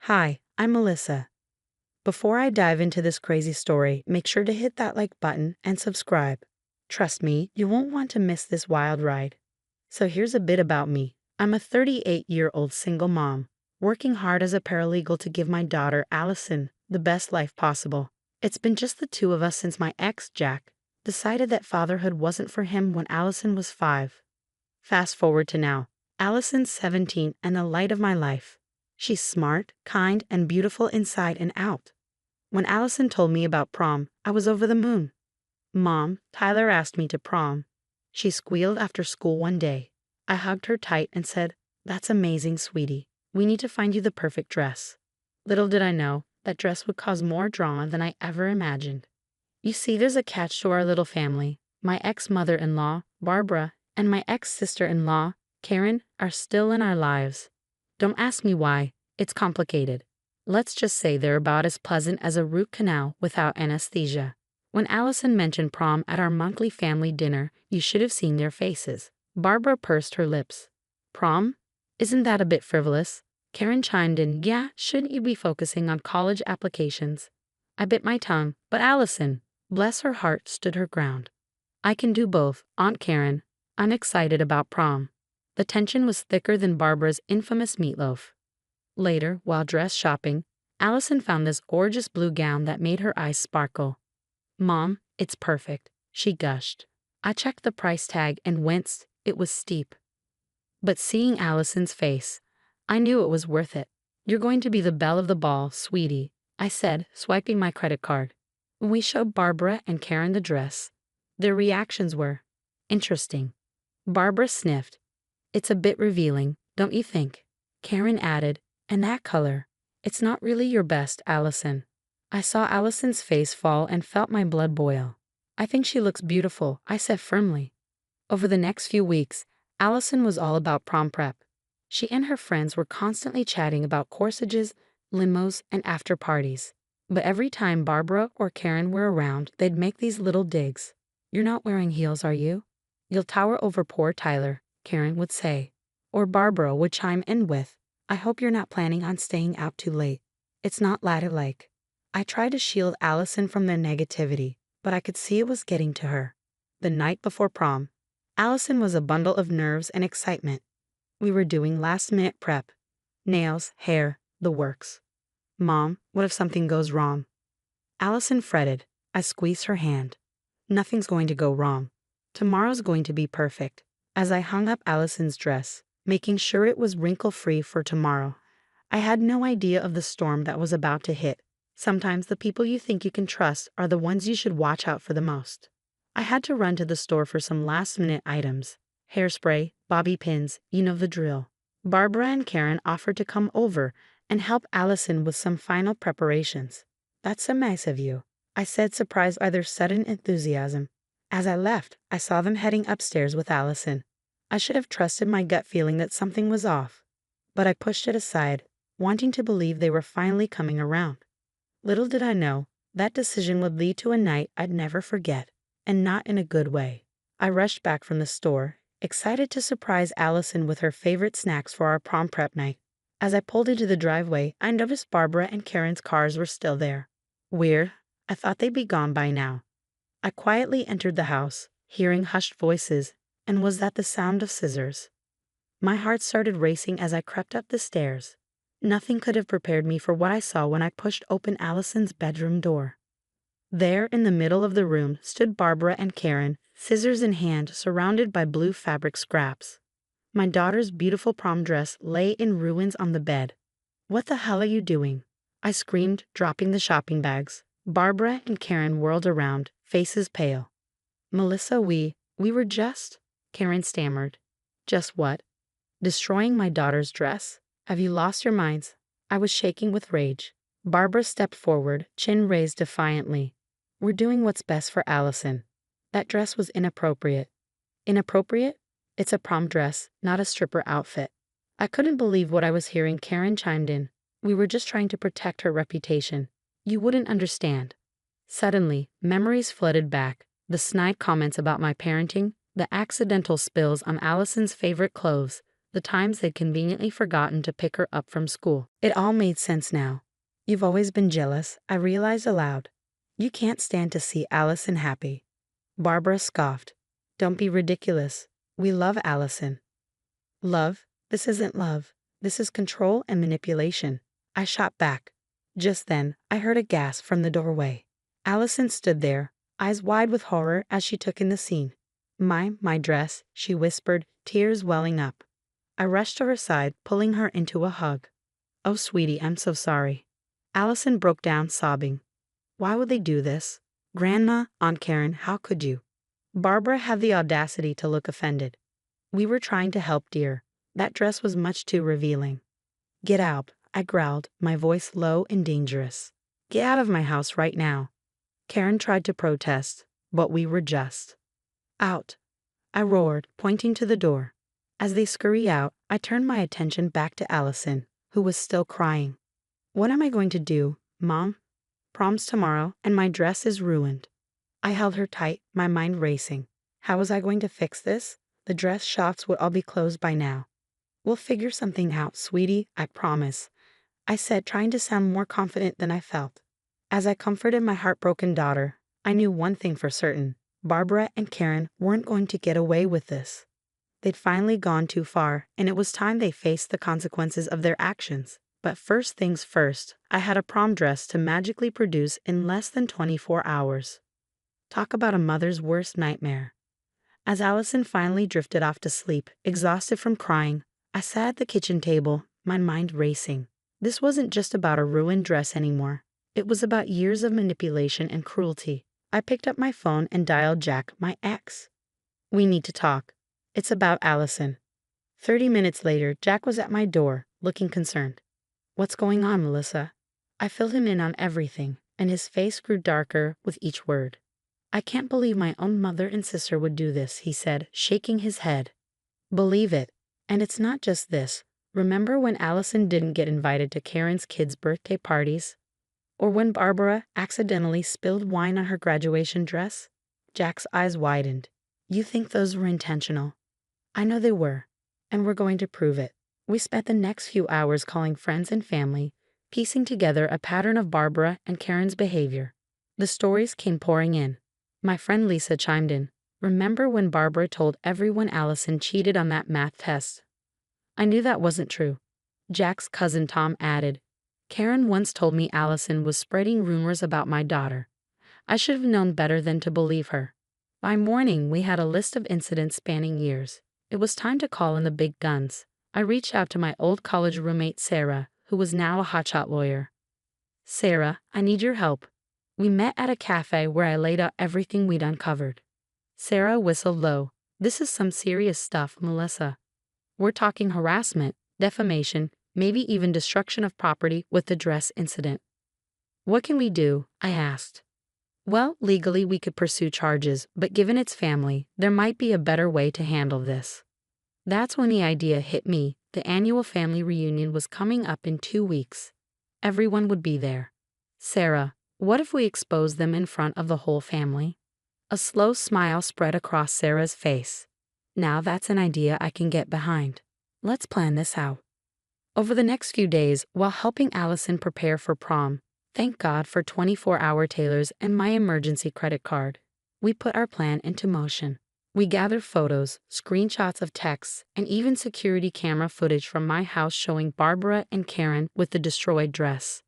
Hi, I'm Melissa. Before I dive into this crazy story, make sure to hit that like button and subscribe. Trust me, you won't want to miss this wild ride. So here's a bit about me. I'm a 38-year-old single mom, working hard as a paralegal to give my daughter, Allison, the best life possible. It's been just the two of us since my ex, Jack, decided that fatherhood wasn't for him when Allison was 5. Fast forward to now. Allison's 17 and the light of my life. She's smart, kind, and beautiful inside and out. When Allison told me about prom, I was over the moon. Mom, Tyler asked me to prom. She squealed after school one day. I hugged her tight and said, "That's amazing, sweetie. We need to find you the perfect dress." Little did I know, that dress would cause more drama than I ever imagined. You see, there's a catch to our little family. My ex-mother-in-law, Barbara, and my ex-sister-in-law, Karen, are still in our lives. Don't ask me why, it's complicated. Let's just say they're about as pleasant as a root canal without anesthesia. When Allison mentioned prom at our monthly family dinner, you should have seen their faces. Barbara pursed her lips. "Prom? Isn't that a bit frivolous?" Karen chimed in, "Yeah, shouldn't you be focusing on college applications?" I bit my tongue, but Allison, bless her heart, stood her ground. "I can do both, Aunt Karen. I'm excited about prom." The tension was thicker than Barbara's infamous meatloaf. Later, while dress shopping, Allison found this gorgeous blue gown that made her eyes sparkle. "Mom, it's perfect," she gushed. I checked the price tag and winced. It was steep. But seeing Allison's face, I knew it was worth it. "You're going to be the belle of the ball, sweetie," I said, swiping my credit card. When we showed Barbara and Karen the dress, their reactions were interesting. Barbara sniffed. "It's a bit revealing, don't you think?" Karen added, "And that color. It's not really your best, Allison." I saw Allison's face fall and felt my blood boil. "I think she looks beautiful," I said firmly. Over the next few weeks, Allison was all about prom prep. She and her friends were constantly chatting about corsages, limos, and after parties. But every time Barbara or Karen were around, they'd make these little digs. "You're not wearing heels, are you? You'll tower over poor Tyler," Karen would say. Or Barbara would chime in with, "I hope you're not planning on staying out too late. It's not ladylike." I tried to shield Allison from their negativity, but I could see it was getting to her. The night before prom, Allison was a bundle of nerves and excitement. We were doing last-minute prep. Nails, hair, the works. "Mom, what if something goes wrong?" Allison fretted. I squeezed her hand. "Nothing's going to go wrong. Tomorrow's going to be perfect." As I hung up Allison's dress, making sure it was wrinkle-free for tomorrow, I had no idea of the storm that was about to hit. Sometimes the people you think you can trust are the ones you should watch out for the most. I had to run to the store for some last-minute items. Hairspray, bobby pins, you know the drill. Barbara and Karen offered to come over and help Allison with some final preparations. "That's so nice of you," I said, surprised by their sudden enthusiasm. As I left, I saw them heading upstairs with Allison. I should have trusted my gut feeling that something was off, but I pushed it aside, wanting to believe they were finally coming around. Little did I know, that decision would lead to a night I'd never forget, and not in a good way. I rushed back from the store, excited to surprise Allison with her favorite snacks for our prom prep night. As I pulled into the driveway, I noticed Barbara and Karen's cars were still there. Weird. I thought they'd be gone by now. I quietly entered the house, hearing hushed voices, and was that the sound of scissors. My heart started racing as I crept up the stairs. Nothing could have prepared me for what I saw when I pushed open Allison's bedroom door. There, in the middle of the room, stood Barbara and Karen, scissors in hand, surrounded by blue fabric scraps. My daughter's beautiful prom dress lay in ruins on the bed. "What the hell are you doing?" I screamed, dropping the shopping bags. Barbara and Karen whirled around, faces pale. "Melissa, we were just," Karen stammered. "Just what?" "Destroying my daughter's dress. Have you lost your minds?" I was shaking with rage. Barbara stepped forward, chin raised defiantly. "We're doing what's best for Allison. That dress was inappropriate." "Inappropriate? It's a prom dress, not a stripper outfit." I couldn't believe what I was hearing. Karen chimed in. "We were just trying to protect her reputation. You wouldn't understand." Suddenly, memories flooded back. The snide comments about my parenting, the accidental spills on Allison's favorite clothes, the times they'd conveniently forgotten to pick her up from school. It all made sense now. You've always been jealous, I realized aloud. You can't stand to see Allison happy. Barbara scoffed. Don't be ridiculous. We love Allison. Love? This isn't love. This is control and manipulation. I shot back. Just then, I heard a gasp from the doorway. Allison stood there, eyes wide with horror as she took in the scene. My dress, she whispered, tears welling up. I rushed to her side, pulling her into a hug. Oh, sweetie, I'm so sorry. Allison broke down, sobbing. Why would they do this? Grandma, Aunt Karen, how could you? Barbara had the audacity to look offended. We were trying to help, dear. That dress was much too revealing. Get out, I growled, my voice low and dangerous. Get out of my house right now. Karen tried to protest, but we were just. Out, I roared, pointing to the door. As they scurried out, I turned my attention back to Allison, who was still crying. What am I going to do, Mom? Prom's tomorrow, and my dress is ruined. I held her tight, my mind racing. How was I going to fix this? The dress shops would all be closed by now. We'll figure something out, sweetie, I promise, I said, trying to sound more confident than I felt. As I comforted my heartbroken daughter, I knew one thing for certain. Barbara and Karen weren't going to get away with this. They'd finally gone too far, and it was time they faced the consequences of their actions. But first things first, I had a prom dress to magically produce in less than 24 hours. Talk about a mother's worst nightmare. As Allison finally drifted off to sleep, exhausted from crying, I sat at the kitchen table, my mind racing. This wasn't just about a ruined dress anymore. It was about years of manipulation and cruelty. I picked up my phone and dialed Jack, my ex. We need to talk. It's about Allison. 30 minutes later, Jack was at my door, looking concerned. What's going on, Melissa? I filled him in on everything, and his face grew darker with each word. I can't believe my own mother and sister would do this, he said, shaking his head. Believe it. And it's not just this. Remember when Allison didn't get invited to Karen's kids' birthday parties? Or when Barbara accidentally spilled wine on her graduation dress? Jack's eyes widened. You think those were intentional? I know they were, and we're going to prove it. We spent the next few hours calling friends and family, piecing together a pattern of Barbara and Karen's behavior. The stories came pouring in. My friend Lisa chimed in. Remember when Barbara told everyone Allison cheated on that math test? I knew that wasn't true. Jack's cousin Tom added. Karen once told me Allison was spreading rumors about my daughter. I should have known better than to believe her. By morning, we had a list of incidents spanning years. It was time to call in the big guns. I reached out to my old college roommate Sarah, who was now a hotshot lawyer. Sarah, I need your help. We met at a cafe where I laid out everything we'd uncovered. Sarah whistled low. This is some serious stuff, Melissa. We're talking harassment, defamation, maybe even destruction of property with the dress incident. What can we do? I asked. Well, legally we could pursue charges, but given its family, there might be a better way to handle this. That's when the idea hit me. The annual family reunion was coming up in 2 weeks. Everyone would be there. Sarah, what if we expose them in front of the whole family? A slow smile spread across Sarah's face. Now that's an idea I can get behind. Let's plan this out. Over the next few days, while helping Allison prepare for prom, thank God for 24-hour tailors and my emergency credit card, we put our plan into motion. We gathered photos, screenshots of texts, and even security camera footage from my house showing Barbara and Karen with the destroyed dress.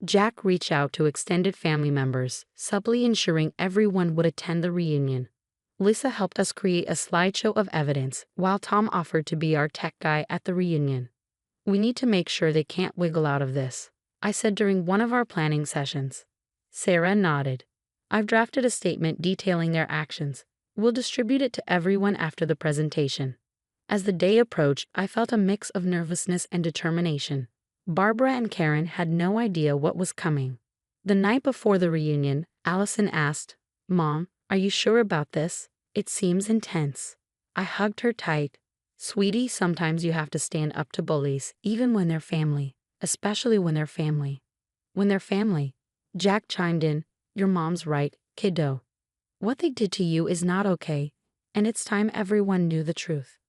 Jack reached out to extended family members, subtly ensuring everyone would attend the reunion. Lisa helped us create a slideshow of evidence, while Tom offered to be our tech guy at the reunion. We need to make sure they can't wiggle out of this, I said during one of our planning sessions. Sarah nodded. I've drafted a statement detailing their actions. We'll distribute it to everyone after the presentation. As the day approached, I felt a mix of nervousness and determination. Barbara and Karen had no idea what was coming. The night before the reunion, Allison asked, Mom, are you sure about this? It seems intense. I hugged her tight. Sweetie, sometimes you have to stand up to bullies, even when they're family, especially when they're family. When they're family. Jack chimed in, your mom's right, kiddo. What they did to you is not okay, and it's time everyone knew the truth.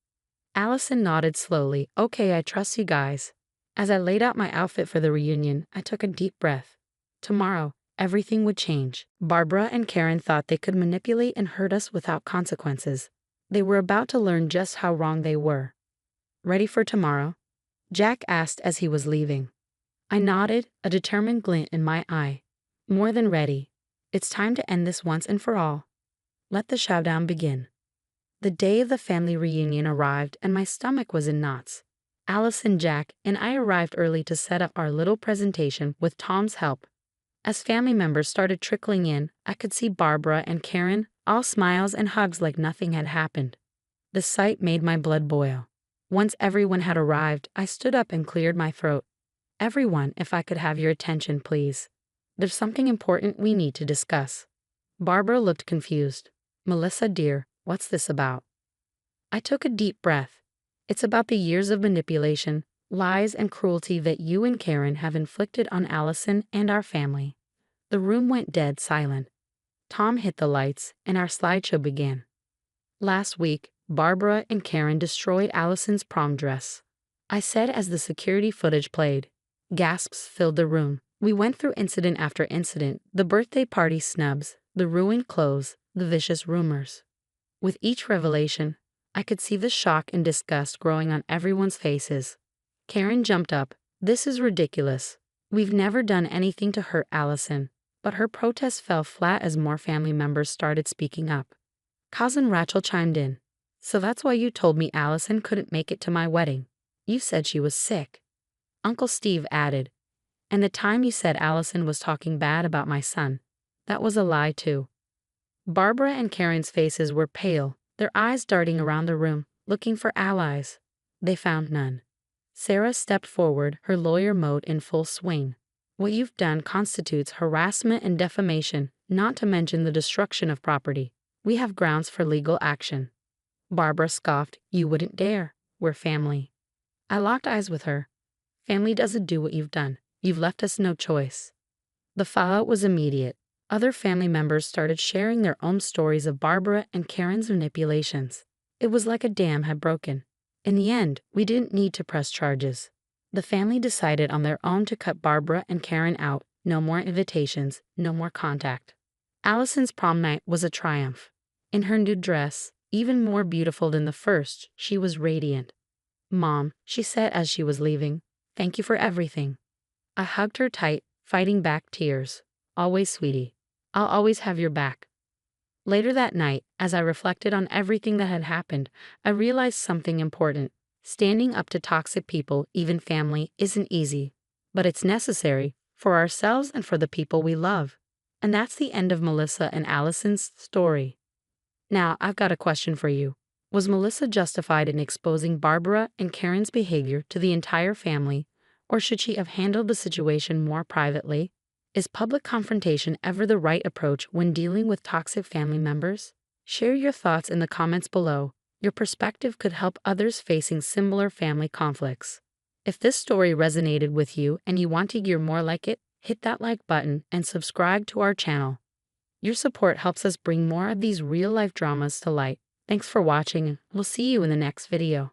Allison nodded slowly. Okay, I trust you guys. As I laid out my outfit for the reunion, I took a deep breath. Tomorrow, everything would change. Barbara and Karen thought they could manipulate and hurt us without consequences. They were about to learn just how wrong they were. Ready for tomorrow? Jack asked as he was leaving. I nodded, a determined glint in my eye. More than ready. It's time to end this once and for all. Let the showdown begin. The day of the family reunion arrived and my stomach was in knots. Allison, Jack, and I arrived early to set up our little presentation with Tom's help. As family members started trickling in, I could see Barbara and Karen, all smiles and hugs like nothing had happened. The sight made my blood boil. Once everyone had arrived, I stood up and cleared my throat. Everyone, if I could have your attention, please. There's something important we need to discuss. Barbara looked confused. Melissa, dear, what's this about? I took a deep breath. It's about the years of manipulation, lies, and cruelty that you and Karen have inflicted on Allison and our family. The room went dead silent. Tom hit the lights, and our slideshow began. Last week, Barbara and Karen destroyed Allison's prom dress. I said as the security footage played. Gasps filled the room. We went through incident after incident, the birthday party snubs, the ruined clothes, the vicious rumors. With each revelation, I could see the shock and disgust growing on everyone's faces. Karen jumped up. This is ridiculous. We've never done anything to hurt Allison. But her protest fell flat as more family members started speaking up. Cousin Rachel chimed in. So that's why you told me Allison couldn't make it to my wedding. You said she was sick. Uncle Steve added. And the time you said Allison was talking bad about my son. That was a lie too. Barbara and Karen's faces were pale, their eyes darting around the room, looking for allies. They found none. Sarah stepped forward, her lawyer mode in full swing. What you've done constitutes harassment and defamation, not to mention the destruction of property. We have grounds for legal action. Barbara scoffed. You wouldn't dare. We're family. I locked eyes with her. Family doesn't do what you've done. You've left us no choice. The fallout was immediate. Other family members started sharing their own stories of Barbara and Karen's manipulations. It was like a dam had broken. In the end, we didn't need to press charges. The family decided on their own to cut Barbara and Karen out. No more invitations, no more contact. Allison's prom night was a triumph. In her new dress, even more beautiful than the first, she was radiant. Mom, she said as she was leaving, thank you for everything. I hugged her tight, fighting back tears. Always, sweetie. I'll always have your back. Later that night, as I reflected on everything that had happened, I realized something important. Standing up to toxic people, even family, isn't easy. But it's necessary, for ourselves and for the people we love. And that's the end of Melissa and Allison's story. Now, I've got a question for you. Was Melissa justified in exposing Barbara and Karen's behavior to the entire family, or should she have handled the situation more privately? Is public confrontation ever the right approach when dealing with toxic family members? Share your thoughts in the comments below. Your perspective could help others facing similar family conflicts. If this story resonated with you and you want to hear more like it, hit that like button and subscribe to our channel. Your support helps us bring more of these real-life dramas to light. Thanks for watching. We'll see you in the next video.